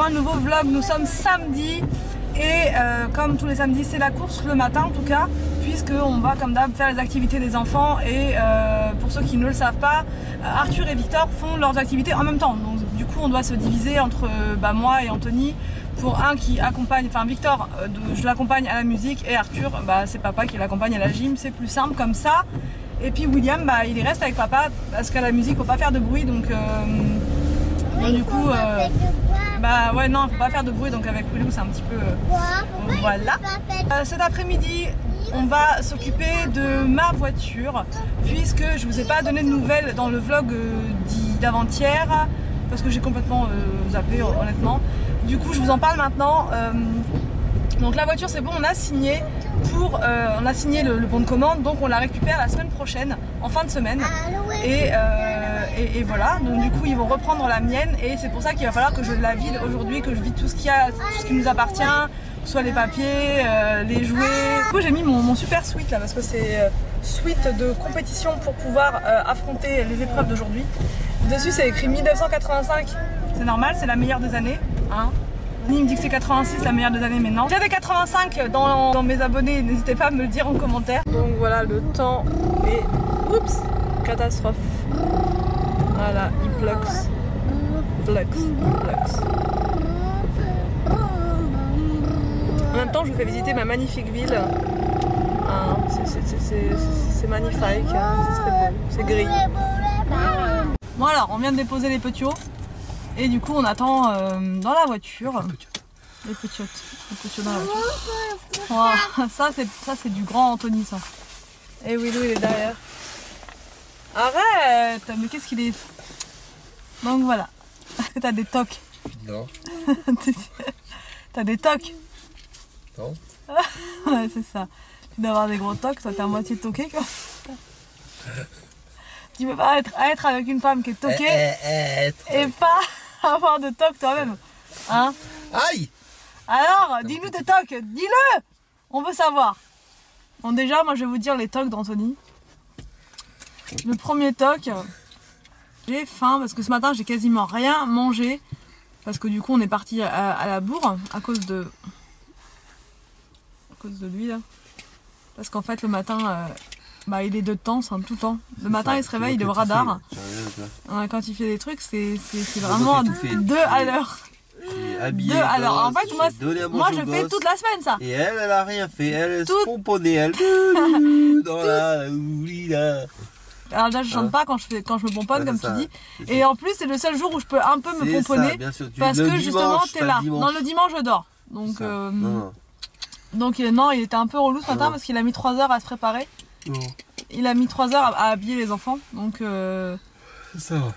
pour un nouveau vlog. Nous sommes samedi et comme tous les samedis c'est la course le matin en tout cas, puisque on va comme d'hab faire les activités des enfants et pour ceux qui ne le savent pas, Arthur et Victor font leurs activités en même temps. Donc du coup on doit se diviser entre moi et Anthony. Pour un qui accompagne, enfin Victor, je l'accompagne à la musique et Arthur, c'est papa qui l'accompagne à la gym, c'est plus simple comme ça. Et puis William, il reste avec papa parce qu'à la musique, faut pas faire de bruit, donc du coup, ouais non, faut pas faire de bruit, donc avec William c'est un petit peu, voilà. Cet après-midi, on va s'occuper de ma voiture, puisque je vous ai pas donné de nouvelles dans le vlog d'avant-hier, parce que j'ai complètement zappé honnêtement. Du coup je vous en parle maintenant. Donc la voiture c'est bon, on a signé le bon de commande, donc on la récupère la semaine prochaine, en fin de semaine. Et voilà, donc du coup ils vont reprendre la mienne et c'est pour ça qu'il va falloir que je la vide aujourd'hui, que je vide tout ce qui nous appartient, que ce soit les papiers, les jouets. Du coup j'ai mis mon super sweat là parce que c'est sweat de compétition pour pouvoir affronter les épreuves d'aujourd'hui. Dessus c'est écrit 1985, c'est normal, c'est la meilleure des années, hein. Il me dit que c'est 86 la meilleure des années, mais non. Il y a des 85 dans mes abonnés, n'hésitez pas à me le dire en commentaire. Donc voilà, le temps est... Oups, catastrophe. Voilà, il plexe. En même temps, je vous fais visiter ma magnifique ville. Hein, c'est magnifique, hein, c'est très beau, c'est gris. Bon alors, on vient de déposer les petiots. Et du coup on attend dans la voiture les petiots dans la voiture. Oh, ça c'est du grand Anthony ça. Et Willow il est derrière. Arrête, mais qu'est-ce qu'il est. Donc voilà. Est-ce que t'as des tocs? Non. T'as des tocs? Non. Ouais c'est ça. Tu dois avoir des gros tocs, toi t'es à moitié toqué quoi. Tu peux pas être avec une femme qui est toquée et pas avoir de toc toi-même, hein? Aïe! Alors, dis-nous tes tocs, dis-le! On veut savoir. Bon déjà, moi je vais vous dire les tocs d'Anthony. Le premier toc, j'ai faim parce que ce matin j'ai quasiment rien mangé. Parce que du coup on est parti à la bourre à cause de lui là. Parce qu'en fait le matin... il est de temps, c'est tout le temps. Le matin il se réveille, il est au radar. Quand il fait des trucs, c'est vraiment 2 à l'heure. 2 à l'heure. En fait, moi je fais toute la semaine ça. Et elle a rien fait, elle se pomponnait, elle. Dans la là. Alors là je chante pas quand je me pomponne comme tu dis. Et en plus c'est le seul jour où je peux un peu me pomponner. Parce que justement t'es là. Non, le dimanche je dors. Donc non, il était un peu relou ce matin parce qu'il a mis 3 heures à se préparer. Non. Il a mis 3 heures à habiller les enfants, donc ça va.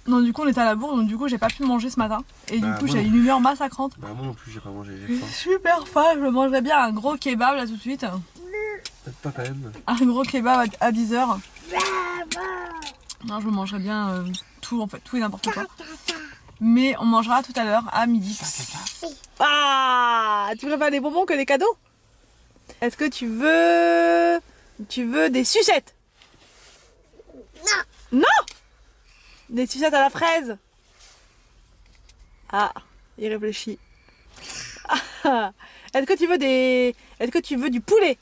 Non, du coup on était à la bourre, donc du coup j'ai pas pu manger ce matin. Et du coup j'ai une humeur massacrante. Moi non plus j'ai pas mangé, j'ai faim. Super faim, je me mangerais bien un gros kebab là tout de suite. Peut-être pas quand même. Un gros kebab à 10 h. Non, je me mangerais bien tout en fait, tout et n'importe quoi. Mais on mangera tout à l'heure à midi. Ah, tu préfères les bonbons que les cadeaux? Est-ce que tu veux des sucettes? Non. Non. Des sucettes à la fraise? Ah, il réfléchit. Est-ce que tu veux du poulet?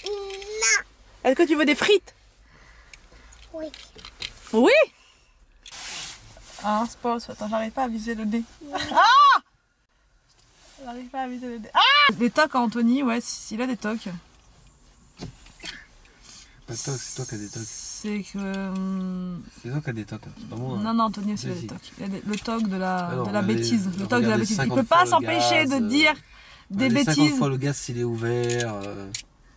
Non. Est-ce que tu veux des frites? Oui. Oui. Ah, c'est pas... Attends, j'arrive pas à viser le nez. Ah! J'arrive pas à viser le nez. Ah! Des tocs à Anthony, ouais, il a des tocs. Pas de toc, c'est toi qui as des tocs. C'est que... C'est toi qui as des tocs. Non, Anthony aussi a des tocs. Il a le toc de la bêtise. Le toc de la bêtise. Il peut pas s'empêcher de dire des bêtises. 50 fois le gaz s'il est ouvert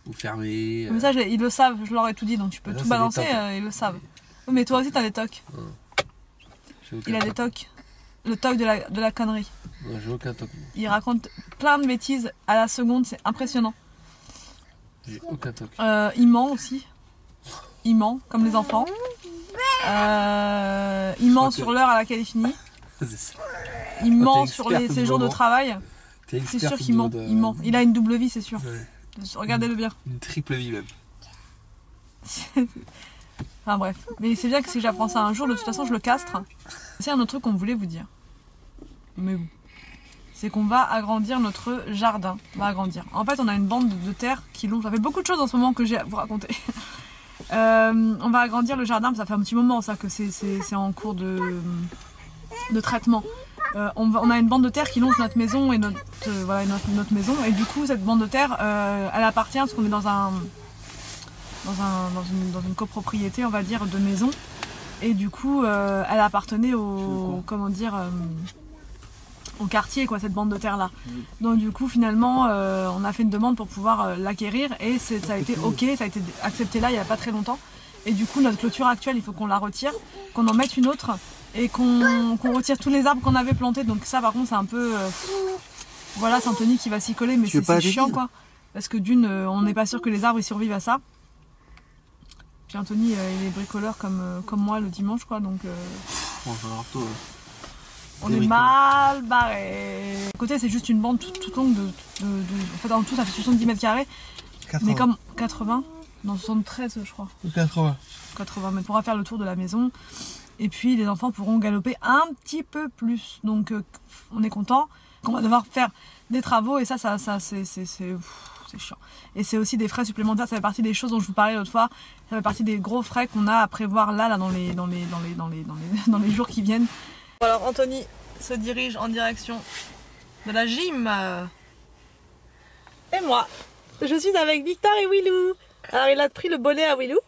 ou fermé. Mais ça, ils le savent, je leur ai tout dit, donc tu peux tout balancer, ils le savent. Oui, mais toi aussi t'as des tocs. Il a des tocs. Le toc de la connerie. Non, j'ai aucun toc. Il raconte plein de bêtises à la seconde, c'est impressionnant. J'ai aucun toc. Il ment aussi. Il ment, comme les enfants. Il ment sur l'heure à laquelle il finit. Il ment sur ses jours de travail. C'est sûr qu'il ment. Il ment. Il a une double vie, c'est sûr. Ouais. Regardez-le bien. Une triple vie même. Enfin bref. Mais c'est bien que si j'apprends ça un jour, de toute façon je le castre. C'est un autre truc qu'on voulait vous dire. Mais bon. c'est qu'on va agrandir notre jardin. On va agrandir. En fait, on a une bande de terre qui longe. Ça fait beaucoup de choses en ce moment que j'ai à vous raconter. On va agrandir le jardin, ça fait un petit moment ça que c'est en cours de traitement. On a une bande de terre qui longe notre maison et notre maison, et du coup cette bande de terre elle appartient parce qu'on est dans une copropriété, on va dire, de maison, et du coup elle appartenait au quartier, quoi, cette bande de terre là. Donc du coup finalement on a fait une demande pour pouvoir l'acquérir, et ça a été ok, ça a été accepté là il n'y a pas très longtemps, et du coup notre clôture actuelle il faut qu'on la retire, qu'on en mette une autre, et qu'on retire tous les arbres qu'on avait plantés. Donc ça par contre c'est un peu voilà, c'est Anthony qui va s'y coller, mais c'est chiant quoi, parce que d'une on n'est pas sûr que les arbres ils survivent à ça. Puis Anthony il est bricoleur comme moi le dimanche quoi, donc on est mal barré. À côté c'est juste une bande toute longue en fait en tout ça fait 70 mètres carrés. 80. Mais comme 80, non 73 je crois. 80 mètres, on pourra faire le tour de la maison. Et puis les enfants pourront galoper un petit peu plus. Donc on est content. On va devoir faire des travaux, et ça c'est chiant. Et c'est aussi des frais supplémentaires. Ça fait partie des choses dont je vous parlais l'autre fois. Ça fait partie des gros frais qu'on a à prévoir là dans les jours qui viennent. Alors Anthony se dirige en direction de la gym. Et moi, je suis avec Victor et Willou. Alors il a pris le bonnet à Willou,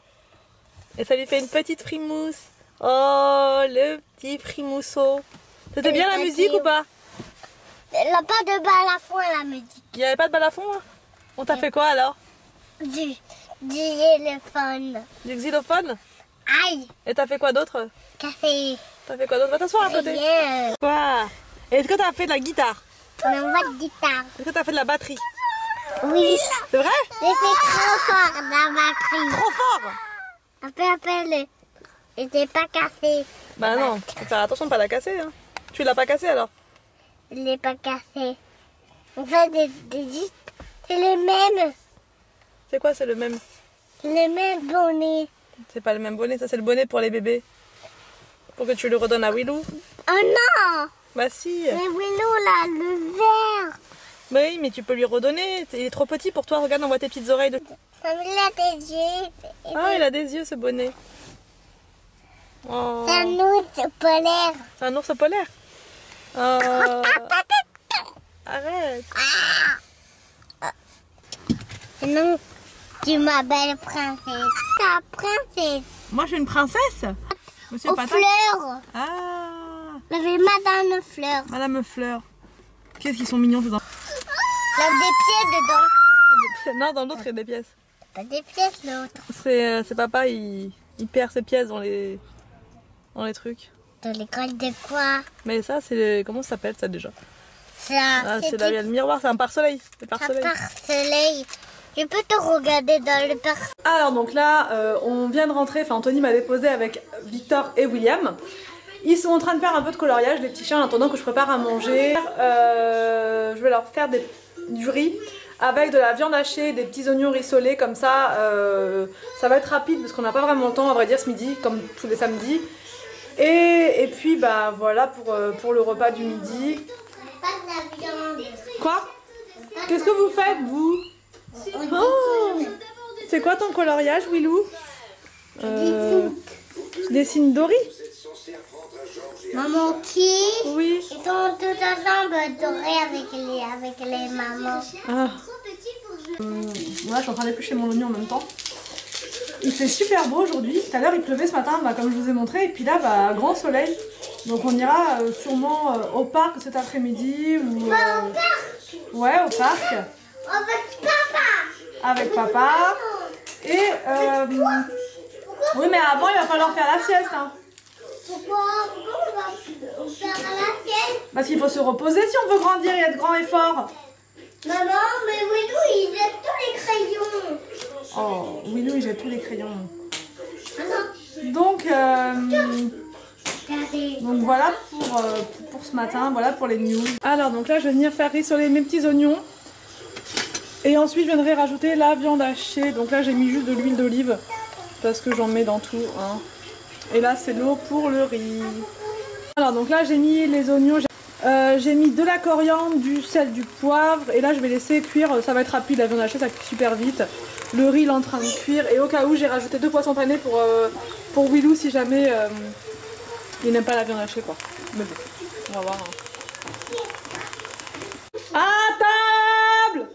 et ça lui fait une petite frimousse. Oh, le petit frimousseau. C'était bien la musique ou pas? Il n'y a pas de balafon à la musique. Il n'y avait pas de balafon hein? On t'a fait quoi alors? Du xylophone. Du xylophone? Aïe. Et t'as fait quoi d'autre? Café. T'as fait quoi d'autre? Va t'asseoir à côté. Yeah. Quoi? Et est-ce que t'as fait de la guitare? On envoie de guitare. Est-ce que t'as fait de la batterie? Oui. C'est vrai? J'ai fait trop fort dans ma crise. Trop fort? Après, c'était pas cassé. Bah non, faut faire attention de pas la casser. Hein. Tu l'as pas cassé alors? Il n'est pas cassé. On fait c'est les mêmes. C'est quoi, c'est le même? Les mêmes bonnets. C'est pas le même bonnet, ça c'est le bonnet pour les bébés. Pour que tu le redonnes à Willou. Oh non! Bah si. Mais Willou là, le vert. Oui, mais tu peux lui redonner. Il est trop petit pour toi. Regarde, on voit tes petites oreilles. Il a des yeux. Ah, il a des yeux, ce bonnet. Oh. C'est un ours polaire. C'est un ours polaire. Oh. Arrête. Non, tu m'appelles princesse. Ta princesse. Moi, je suis une princesse. Monsieur Aux Patate. fleurs. Ah. Il y avait Madame Fleur. Madame Fleur. Qu'est-ce qu'ils sont mignons dedans? Il y a des pieds dedans. Non, dans l'autre, il y a des pièces. Pas des pièces l'autre. C'est papa, il perd ses pièces dans les trucs. Dans l'école de quoi? Mais ça, c'est comment ça s'appelle ça déjà? Ça, Ah, c'est là, il y a le miroir, c'est un pare-soleil. Un pare-soleil. Je peux te regarder dans le pare-soleil. Alors donc là, on vient de rentrer, enfin Anthony m'a déposé avec Victor et William. Ils sont en train de faire un peu de coloriage, les petits chiens, en attendant que je prépare à manger. Je vais leur faire du riz avec de la viande hachée, des petits oignons rissolés, comme ça. Ça va être rapide parce qu'on n'a pas vraiment le temps, à vrai dire, ce midi, comme tous les samedis. Et puis bah voilà pour le repas du midi. Pas de la viande. Quoi? Qu'est-ce que vous faites, vous? Oh, c'est quoi ton coloriage, Willou? Tu dessines Dory? Maman qui? Oui. Ils sont tous ensemble dorés avec les mamans. Ah. Voilà, je suis en train d'éplucher mon oignon en même temps. Il fait super beau aujourd'hui. Tout à l'heure, il pleuvait ce matin, bah, comme je vous ai montré. Et puis là, bah, grand soleil. Donc on ira sûrement au parc cet après-midi. Ou, Au parc? Ouais, au parc. Avec papa. Avec papa. Et oui, mais avant, il va falloir faire la sieste. Hein. Pourquoi on va faire la sieste? Parce qu'il faut se reposer si on veut grandir et être grand et fort. Maman, mais Willou, il jette tous les crayons. Oh, Willou, il jette tous les crayons. Maman. Donc Regardez. voilà pour ce matin, voilà pour les news. Alors donc là, je vais venir faire rissoler mes petits oignons. Et ensuite, je viendrai rajouter la viande hachée. Donc là, j'ai mis juste de l'huile d'olive parce que j'en mets dans tout. Hein. Et là, c'est l'eau pour le riz. Alors donc là, j'ai mis les oignons. J'ai mis de la coriandre, du sel, du poivre et là je vais laisser cuire, ça va être rapide, la viande hachée ça cuit super vite. Le riz il est en train de cuire et au cas où j'ai rajouté 2 poissons panés pour Willou si jamais il n'aime pas la viande hachée quoi. Mais bon, on va voir. À table!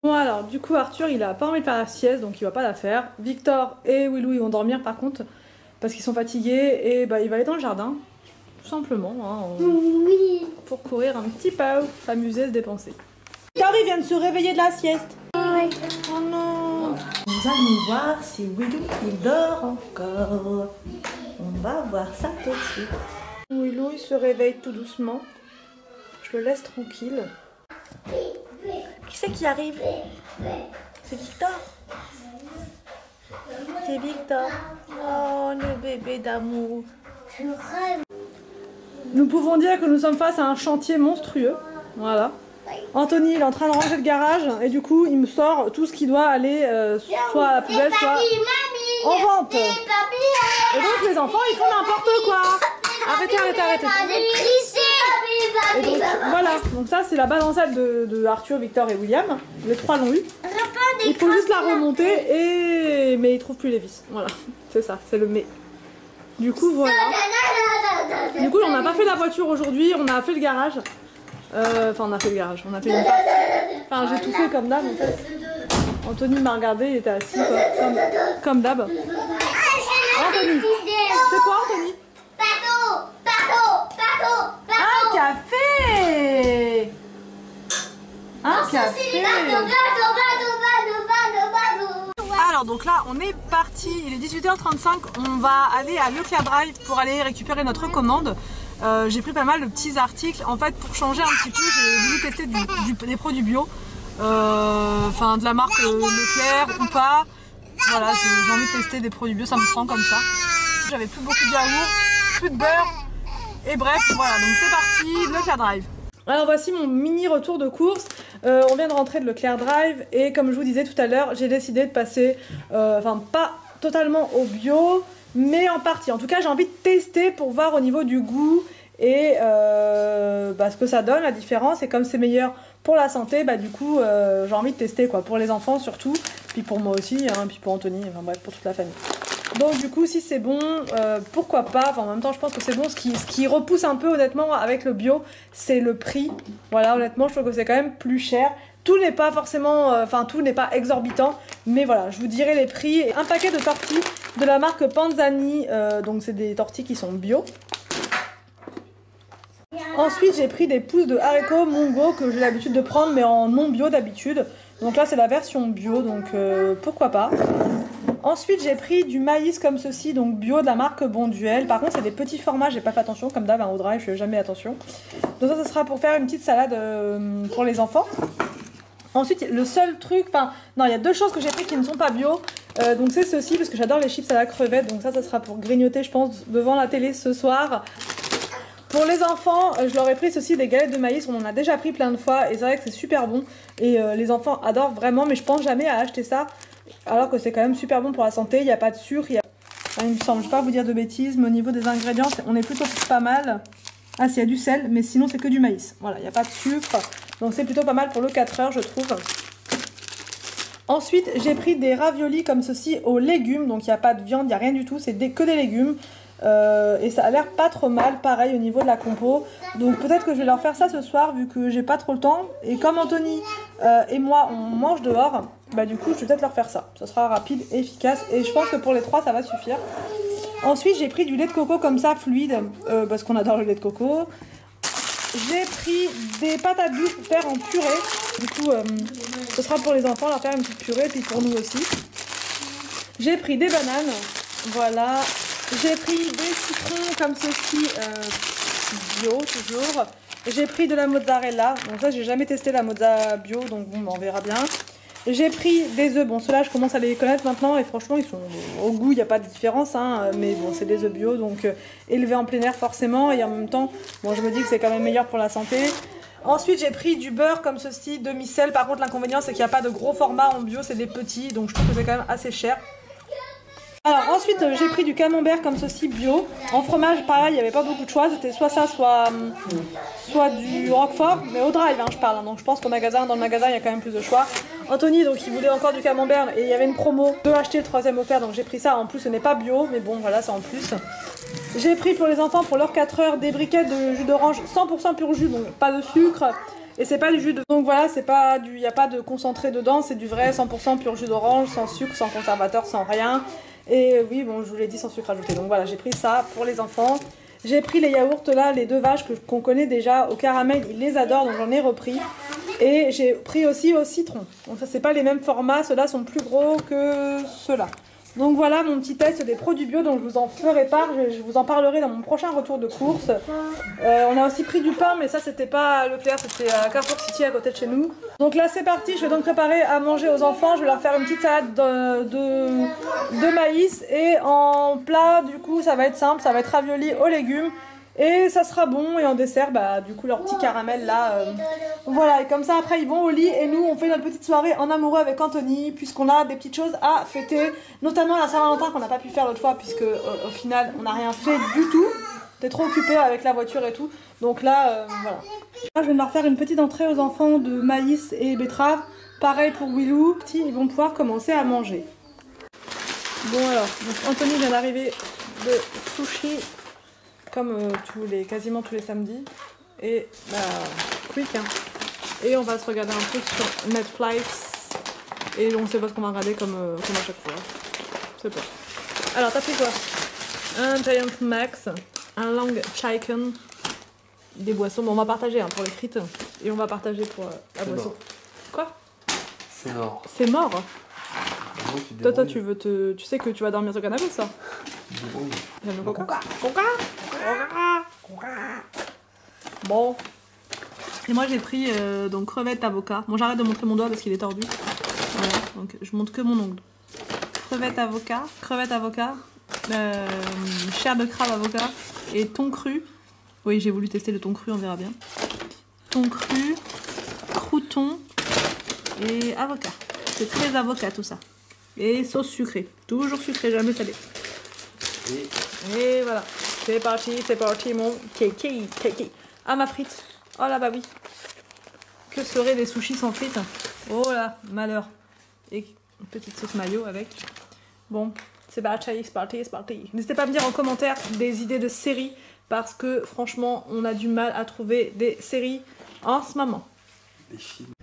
Bon alors du coup Arthur il a pas envie de faire la sieste donc il va pas la faire. Victor et Willou ils vont dormir par contre parce qu'ils sont fatigués et bah il va aller dans le jardin. Tout simplement, hein, Oui. pour courir un petit peu, s'amuser, se dépenser. Tori vient de se réveiller de la sieste. Oui. Oh non. Nous allons voir si Willou il dort encore. On va voir ça tout de suite. Willou il se réveille tout doucement. Je le laisse tranquille. Qui c'est qui arrive? C'est Victor. C'est Victor. Oh le bébé d'amour. Nous pouvons dire que nous sommes face à un chantier monstrueux. Voilà. Anthony il est en train de ranger le garage et du coup il me sort tout ce qui doit aller soit à la poubelle soit en vente. Et donc les enfants ils font n'importe quoi. Arrêtez. Et donc voilà, donc ça c'est la balancelle de Arthur, Victor et William. Les 3 l'ont eu. Il faut juste la remonter mais ils trouvent plus les vis. Voilà, c'est ça, c'est le mais. Du coup voilà. Du coup on n'a pas fait la voiture aujourd'hui, on a fait le garage. Enfin on a fait le garage, on a fait une partie. Enfin j'ai tout fait comme d'hab en fait. Anthony m'a regardé, il était assis quoi, comme d'hab. Anthony, c'est quoi Anthony? Un café. Un café. Alors donc là on est parti, il est 18h35, on va aller à Leclerc Drive pour aller récupérer notre commande. J'ai pris pas mal de petits articles, en fait pour changer un petit peu j'ai voulu tester des produits bio, enfin de la marque Leclerc ou pas, voilà j'ai envie de tester des produits bio, ça me prend comme ça. J'avais plus beaucoup de yaourt, plus de beurre et bref voilà donc c'est parti, Leclerc Drive. Alors voici mon mini retour de course, on vient de rentrer de Leclerc Drive et comme je vous disais tout à l'heure j'ai décidé de passer, enfin pas totalement au bio mais en partie, en tout cas j'ai envie de tester pour voir au niveau du goût et ce que ça donne la différence et comme c'est meilleur pour la santé bah du coup j'ai envie de tester quoi, pour les enfants surtout, puis pour moi aussi, hein, puis pour Anthony, enfin bref pour toute la famille. Donc du coup si c'est bon, pourquoi pas, enfin en même temps je pense que c'est bon, ce qui repousse un peu honnêtement avec le bio, c'est le prix. Voilà honnêtement je trouve que c'est quand même plus cher. Tout n'est pas forcément, tout n'est pas exorbitant, mais voilà, je vous dirai les prix. Un paquet de tortilles de la marque Panzani, donc c'est des tortilles qui sont bio. Ensuite j'ai pris des pousses de haricots mongo que j'ai l'habitude de prendre mais en non bio d'habitude. Donc là c'est la version bio, donc pourquoi pas. Ensuite j'ai pris du maïs comme ceci, donc bio de la marque Bonduel. Par contre c'est des petits formats, j'ai pas fait attention, comme d'hab au drive je fais jamais attention. Donc ça ce sera pour faire une petite salade pour les enfants. Ensuite le seul truc, non il y a 2 choses que j'ai pris qui ne sont pas bio. Donc c'est ceci parce que j'adore les chips à la crevette, donc ça sera pour grignoter je pense devant la télé ce soir. Pour les enfants, je leur ai pris ceci, des galettes de maïs, on en a déjà pris plein de fois et c'est vrai que c'est super bon. Et les enfants adorent vraiment, mais je pense jamais à acheter ça alors que c'est quand même super bon pour la santé, il n'y a pas de sucre, il me semble, je ne vais pas vous dire de bêtises, mais au niveau des ingrédients, on est plutôt pas mal. Ah s'il y a du sel, mais sinon c'est que du maïs, voilà, il n'y a pas de sucre, donc c'est plutôt pas mal pour le 4 heures je trouve. Ensuite j'ai pris des raviolis comme ceci aux légumes, donc il n'y a pas de viande, il n'y a rien du tout, c'est que des légumes. Et ça a l'air pas trop mal, pareil au niveau de la compo. Donc peut-être que je vais leur faire ça ce soir vu que j'ai pas trop le temps. Et comme Anthony et moi on mange dehors, bah du coup je vais peut-être leur faire ça. Ça sera rapide et efficace et je pense que pour les 3 ça va suffire. Ensuite j'ai pris du lait de coco comme ça fluide parce qu'on adore le lait de coco. J'ai pris des patates douces pour faire en purée. Du coup ce sera pour les enfants, leur faire une petite purée, puis pour nous aussi. J'ai pris des bananes, voilà. J'ai pris des citrons comme ceci, bio toujours. J'ai pris de la mozzarella, donc ça j'ai jamais testé la mozzarella bio, donc bon on verra bien. J'ai pris des œufs, bon ceux-là je commence à les connaître maintenant et franchement ils sont au goût, il n'y a pas de différence, hein, mais bon c'est des œufs bio, donc élevés en plein air forcément et en même temps, bon je me dis que c'est quand même meilleur pour la santé. Ensuite j'ai pris du beurre comme ceci, demi-sel, par contre l'inconvénient c'est qu'il n'y a pas de gros format en bio, c'est des petits, donc je trouve que c'est quand même assez cher. Alors ensuite j'ai pris du camembert comme ceci bio. En fromage pareil, il n'y avait pas beaucoup de choix, c'était soit ça, soit du roquefort, mais au drive je parle, donc je pense qu'au magasin, dans le magasin il y a quand même plus de choix. Anthony donc il voulait encore du camembert et il y avait une promo, 2 acheter le 3e offert, donc j'ai pris ça. En plus ce n'est pas bio, mais bon voilà, c'est en plus. J'ai pris pour les enfants pour leurs 4 heures des briquettes de jus d'orange 100% pur jus, donc pas de sucre. Et c'est pas du jus de... Donc voilà, c'est pas du... il n'y a pas de concentré dedans, c'est du vrai 100% pur jus d'orange, sans sucre, sans conservateur, sans rien. Et oui, bon, je vous l'ai dit, sans sucre ajouté. Donc voilà, j'ai pris ça pour les enfants. J'ai pris les yaourts là, les 2 vaches qu'on connaît déjà au caramel, ils les adorent, donc j'en ai repris. Et j'ai pris aussi au citron. Donc ça, c'est pas les mêmes formats, ceux-là sont plus gros que ceux-là. Donc voilà mon petit test des produits bio, donc je vous en ferai part, je vous en parlerai dans mon prochain retour de course. On a aussi pris du pain, mais ça c'était pas à Leclerc, c'était à Carrefour City à côté de chez nous. Donc là c'est parti, je vais donc préparer à manger aux enfants, je vais leur faire une petite salade de maïs. Et en plat du coup ça va être simple, ça va être ravioli aux légumes. Et ça sera bon, et en dessert, bah du coup leur petit caramel là, voilà, et comme ça après ils vont au lit et nous on fait notre petite soirée en amoureux avec Anthony, puisqu'on a des petites choses à fêter, notamment la Saint-Valentin qu'on n'a pas pu faire l'autre fois, puisque au final on n'a rien fait du tout, t'es trop occupé avec la voiture et tout, donc là, voilà. Là je vais leur faire une petite entrée aux enfants de maïs et betterave, pareil pour Willou, ils vont pouvoir commencer à manger. Bon alors, donc Anthony vient d'arriver de sushi, comme quasiment tous les samedis, et bah quick hein. Et on va se regarder un truc sur Netflix, et on sait pas ce qu'on va regarder comme à chaque fois, c'est pas. Alors t'as pris quoi? Un Giant Max, un Long Chicken, des boissons, bon on va partager hein, pour les frites, et on va partager pour la boisson. Mort. Quoi? C'est mort. C'est mort? Non, Toi tu veux tu sais que tu vas dormir sur le canapé ça? J'aime le coca. Coca. Bon. Et moi j'ai pris donc crevettes avocat. Bon j'arrête de montrer mon doigt parce qu'il est tordu. Voilà, donc je montre que mon ongle. Crevettes avocat, chair de crabe avocat et thon cru. Oui j'ai voulu tester le thon cru, on verra bien. Thon cru, crouton et avocat. C'est très avocat tout ça. Et sauce sucrée. Toujours sucrée, jamais salée. Et voilà. C'est parti mon kiki. Ah ma frite. Oh là bah oui. Que seraient des sushis sans frites? Oh là, malheur. Et une petite sauce mayo avec. Bon, c'est parti. N'hésitez pas à me dire en commentaire des idées de séries, parce que franchement on a du mal à trouver des séries en ce moment. Des films.